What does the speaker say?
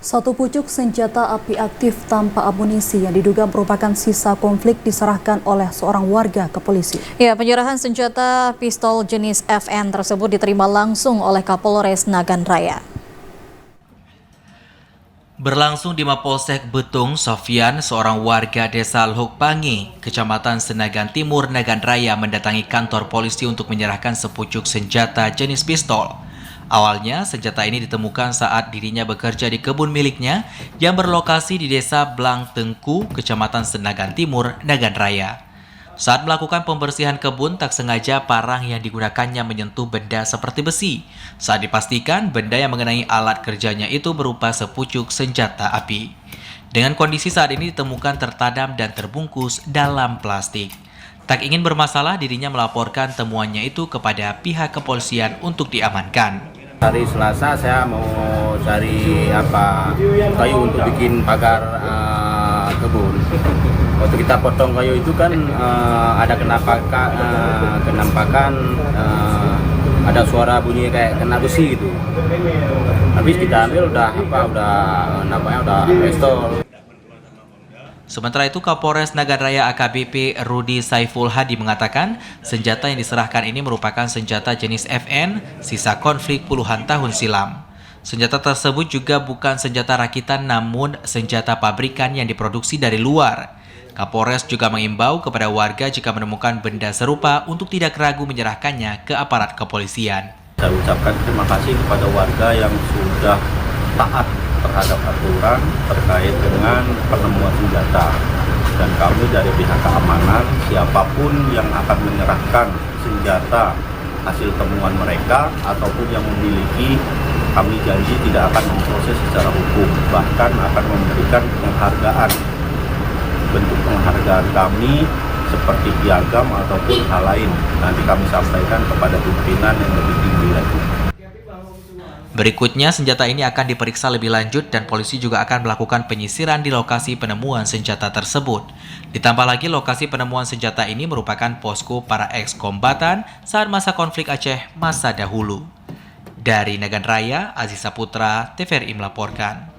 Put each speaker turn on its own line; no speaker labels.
Satu pucuk senjata api aktif tanpa amunisi yang diduga merupakan sisa konflik diserahkan oleh seorang warga ke polisi.
Ya, penyerahan senjata pistol jenis FN tersebut diterima langsung oleh Kapolres Nagan Raya.
Berlangsung di Mapolsek Betung, Sofyan, seorang warga desa Lhukpangi, Kecamatan Senagan Timur, Nagan Raya mendatangi kantor polisi untuk menyerahkan sepucuk senjata jenis pistol. Awalnya, senjata ini ditemukan saat dirinya bekerja di kebun miliknya yang berlokasi di desa Blang Tengku, Kecamatan Senagan Timur, Nagan Raya. Saat melakukan pembersihan kebun, tak sengaja parang yang digunakannya menyentuh benda seperti besi. Saat dipastikan, benda yang mengenai alat kerjanya itu berupa sepucuk senjata api. Dengan kondisi saat ini ditemukan tertadam dan terbungkus dalam plastik. Tak ingin bermasalah, dirinya melaporkan temuannya itu kepada pihak kepolisian untuk diamankan.
Hari Selasa saya mau cari kayu untuk bikin pagar kebun. Waktu kita potong kayu itu kan ada kenampakan ada suara bunyi kayak kena besi gitu. Habis kita ambil nampaknya udah pistol.
Sementara itu, Kapolres Nagan Raya AKBP Rudi Saiful Hadi mengatakan senjata yang diserahkan ini merupakan senjata jenis FN, sisa konflik puluhan tahun silam. Senjata tersebut juga bukan senjata rakitan namun senjata pabrikan yang diproduksi dari luar. Kapolres juga mengimbau kepada warga jika menemukan benda serupa untuk tidak ragu menyerahkannya ke aparat kepolisian.
Saya ucapkan terima kasih kepada warga yang sudah taat terhadap aturan terkait dengan penemuan senjata, dan kami dari pihak keamanan siapapun yang akan menyerahkan senjata hasil temuan mereka ataupun yang memiliki, kami janji tidak akan memproses secara hukum, bahkan akan memberikan penghargaan, bentuk penghargaan kami seperti piagam ataupun hal lain nanti kami sampaikan kepada pimpinan yang lebih tinggi lagi.
Berikutnya, senjata ini akan diperiksa lebih lanjut dan polisi juga akan melakukan penyisiran di lokasi penemuan senjata tersebut. Ditambah lagi, lokasi penemuan senjata ini merupakan posko para eks-kombatan saat masa konflik Aceh masa dahulu. Dari Nagan Raya, Aziza Putra, TVRI melaporkan.